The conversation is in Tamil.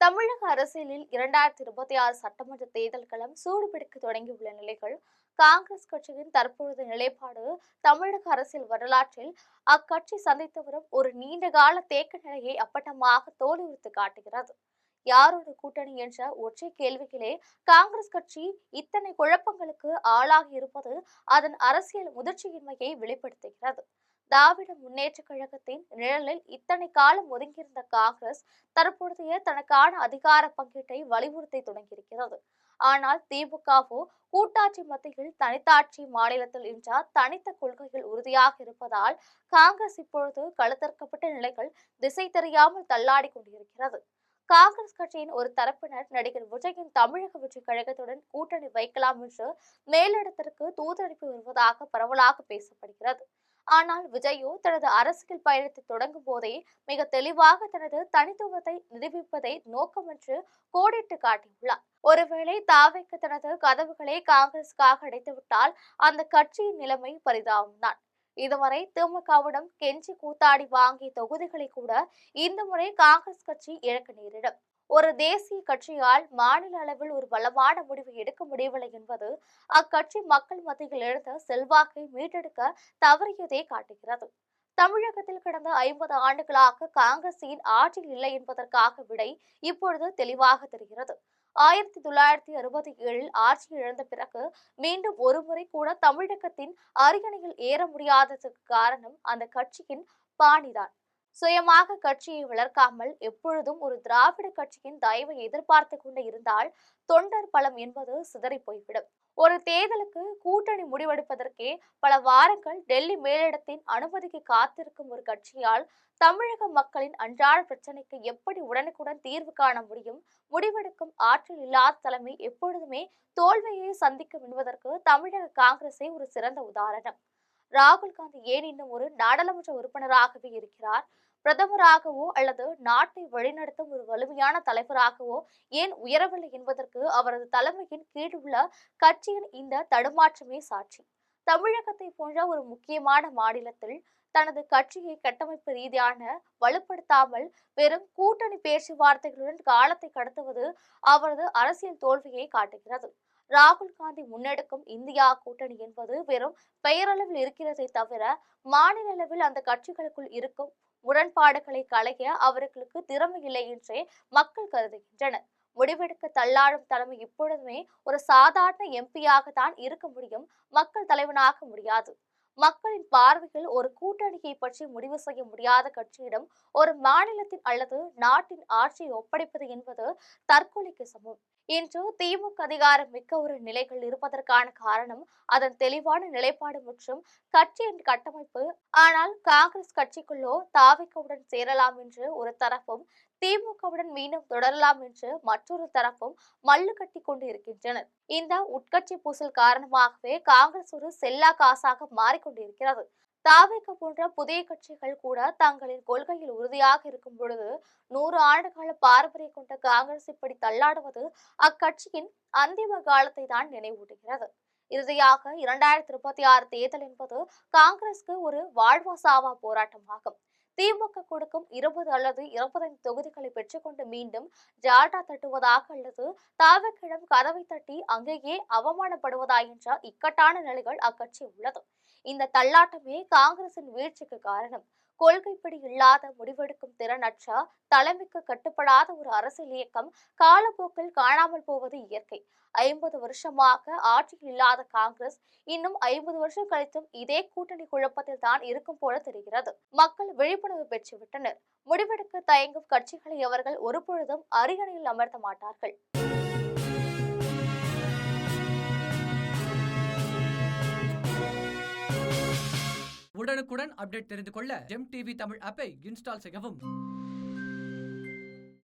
தமிழக அரசியலில் 2026 சட்டமன்ற தேர்தல் களம் சூடுபிடிக்க தொடங்கியுள்ள நிலையில் காங்கிரஸ் கட்சியின் தற்பொழுது நிலைப்பாடு தமிழக அரசியல் வரலாற்றில் அக்கட்சி சந்தித்து வரும் ஒரு நீண்டகால தேக்க நிலையை அப்பட்டமாக தோலுரித்து காட்டுகிறது. யாரோட கூட்டணி என்ற ஒற்றை கேள்விகளே காங்கிரஸ் கட்சி இத்தனை குழப்பங்களுக்கு ஆளாகி இருப்பது அதன் அரசியல் முதிர்ச்சியின்மையை வெளிப்படுத்துகிறது. திராவிட முன்னேற்ற கழகத்தின் நிழலில் இத்தனை காலம் ஒதுங்கியிருந்த காங்கிரஸ் தற்பொழுதைய தனக்கான அதிகார பங்கீட்டை வலியுறுத்தி தொடங்கியிருக்கிறது. ஆனால் திமுகவோ கூட்டாட்சி மத்தியில் தனித்தாட்சி மாநிலத்தில் என்ற தனித்த கொள்கையில் உறுதியாக இருப்பதால் காங்கிரஸ் இப்பொழுது களத்திற்கப்பட்ட நிலைகள் திசை தெரியாமல் தள்ளாடி கொண்டிருக்கிறது. காங்கிரஸ் கட்சியின் ஒரு தரப்பினர் நடிகர் விஜயின் தமிழக வெற்றி கழகத்துடன் கூட்டணி வைக்கலாம் என்று மேலிடத்திற்கு தூதனுப்பி வருவதாக பரவலாக பேசப்படுகிறது. ஆனால் விஜயோ தனது அரசியல் பயணத்தை தொடங்கும் போதே மிக தெளிவாக தனது தனித்துவத்தை நிரூபிப்பதை நோக்கம் என்று கோடிட்டு காட்டியுள்ளார். ஒருவேளை தாவைக்கு தனது கதவுகளை காங்கிரசுக்காக அடைத்துவிட்டால் அந்த கட்சியின் நிலைமை பரிதாபம்தான். இதுவரை திமுகவிடம் கெஞ்சி கூத்தாடி வாங்கிய தொகுதிகளை கூட இந்த முறை காங்கிரஸ் கட்சி இழக்க நேரிடும். ஒரு தேசிய கட்சியால் மாநில அளவில் ஒரு பலமான முடிவை எடுக்க முடியவில்லை என்பது அக்கட்சி மக்கள் மத்தியில் எழுந்த செல்வாக்கை மீட்டெடுக்க தவறியதை காட்டுகிறது. தமிழகத்தில் கடந்த 50 ஆண்டுகளாக காங்கிரசின் ஆட்சியில் இல்லை என்பதற்காக விடை இப்பொழுது தெளிவாக தெரிகிறது. 1967 ஆட்சி இழந்த பிறகு மீண்டும் ஒருமுறை கூட தமிழகத்தின் அரியணையில் ஏற முடியாததற்கு காரணம் அந்த கட்சியின் பாணிதான். சுயமாக கட்சியை வளர்க்காமல் எப்பொழுதும் ஒரு திராவிட கட்சியின் தயவை எதிர்பார்த்து கொண்டு இருந்தால் தொண்டர் பலம் என்பது சிதறி போய்விடும். ஒரு தேர்தலுக்கு கூட்டணி முடிவெடுப்பதற்கே பல வாரங்கள் டெல்லி மேலிடத்தின் அனுமதிக்கு காத்திருக்கும் ஒரு கட்சியால் தமிழக மக்களின் அன்றாட பிரச்சனைக்கு எப்படி உடனுக்குடன் தீர்வு காண முடியும்? முடிவெடுக்கும் ஆற்றல் இல்லாத தலைமை எப்பொழுதுமே தோல்வியை சந்திக்கும் என்பதற்கு தமிழக காங்கிரஸே ஒரு சிறந்த உதாரணம். ராகுல் காந்தி ஏன் இன்னும் ஒரு நாடாளுமன்ற உறுப்பினராகவே இருக்கிறார்? பிரதமராகவோ அல்லது நாட்டை வழிநடத்தும் ஒரு வலிமையான தலைவராகவோ ஏன் உயரவில்லை என்பதற்கு அவரது தலைமையின் கீழ் உள்ள கட்சியின் இந்த தடுமாற்றமே சாட்சி. தமிழகத்தை போன்ற ஒரு முக்கியமான மாநிலத்தில் தனது கட்சியை கட்டமைப்பு ரீதியான வலுப்படுத்தாமல் வெறும் கூட்டணி பேச்சுவார்த்தைகளுடன் காலத்தை கடத்துவது அவரது அரசியல் தோல்வியை காட்டுகிறது. ராகுல் காந்தி முன்னெடுக்கும் இந்தியா கூட்டணி என்பது வெறும் பெயரளவில் இருக்கிறதை தவிர மாநில அளவில் அந்த கட்சிகளுக்குள் இருக்கும் முரண்பாடுகளை களைய அவர்களுக்கு திறமை இல்லை என்றே மக்கள் கருதுகின்றனர். முடிவெடுக்க தள்ளாடும் தலைமை இப்பொழுதுமே ஒரு சாதாரண எம்பியாக தான் இருக்க முடியும், மக்கள் தலைவனாக முடியாது. மக்களின் பார்வையில் ஒரு கூட்டணியை பற்றி முடிவு செய்ய முடியாத கட்சியிடம் ஒரு மாநிலத்தின் அல்லது நாட்டின் ஆட்சியை ஒப்படைப்பது என்பது தற்கொலைக்கு சமம். இன்று திமுக அதிகாரம் மிக்க ஒரு நிலைகள் இருப்பதற்கான காரணம் அதன் தெளிவான நிலைப்பாடு மற்றும் கட்சியின் கட்டமைப்பு. ஆனால் காங்கிரஸ் கட்சிக்குள்ளோ தாவிகவுடன் சேரலாம் என்று ஒரு தரப்பும் திமுகவுடன் மீண்டும் தொடரலாம் என்று மற்றொரு தரப்பும் மல்லு கட்டி கொண்டு இருக்கின்றனர். இந்த உட்கட்சி பூசல் காரணமாகவே காங்கிரஸ் ஒரு செல்லா காசாக மாறிக்கொண்டிருக்கிறது. தாவேக போன்ற புதிய கட்சிகள் கூட தங்களின் கொள்கையில் உறுதியாக இருக்கும் பொழுது 100 ஆண்டுகால பாரம்பரியம் கொண்ட காங்கிரஸ் இப்படி தள்ளாடுவது அக்கட்சியின் அந்திம காலத்தை தான் நினைவூட்டுகிறது. இறுதியாக 2026 தேர்தல் என்பது காங்கிரசுக்கு ஒரு வாழ்வா சாவா போராட்டமாகும். திமுக கொடுக்கும் 20 அல்லது 25 தொகுதிகளை பெற்றுக்கொண்டு மீண்டும் ஜால்டா தட்டுவதாக அல்லது தாவேக்கிடம் கதவை தட்டி அங்கேயே அவமானப்படுவதா என்ற இக்கட்டான நிலைகள் அக்கட்சி உள்ளது. இந்த தள்ளாட்டமே காங்கிரசின் வீழ்ச்சிக்கு காரணம். கொள்கைப்படி இல்லாத, முடிவெடுக்கும் திறனற்ற, தலைமைக்கு கட்டுப்படாத ஒரு அரசியல் இயக்கம் காலப்போக்கில் காணாமல் போவது இயற்கை. 50 வருஷமாக ஆட்சியில் இல்லாத காங்கிரஸ் இன்னும் 50 வருஷம் கழித்தும் இதே கூட்டணி குழப்பத்தில் தான் இருக்கும் போல தெரிகிறது. மக்கள் விழிப்புணர்வு பெற்றுவிட்டனர். முடிவெடுக்க தயங்கும் கட்சிகளை அவர்கள் ஒருபொழுதும் அரியணையில் அமர்த்த மாட்டார்கள். உடனுக்குடன் அப்டேட் தெரிந்து கொள்ள ஜெம் டிவி தமிழ் ஆப்பை இன்ஸ்டால் செய்யவும்.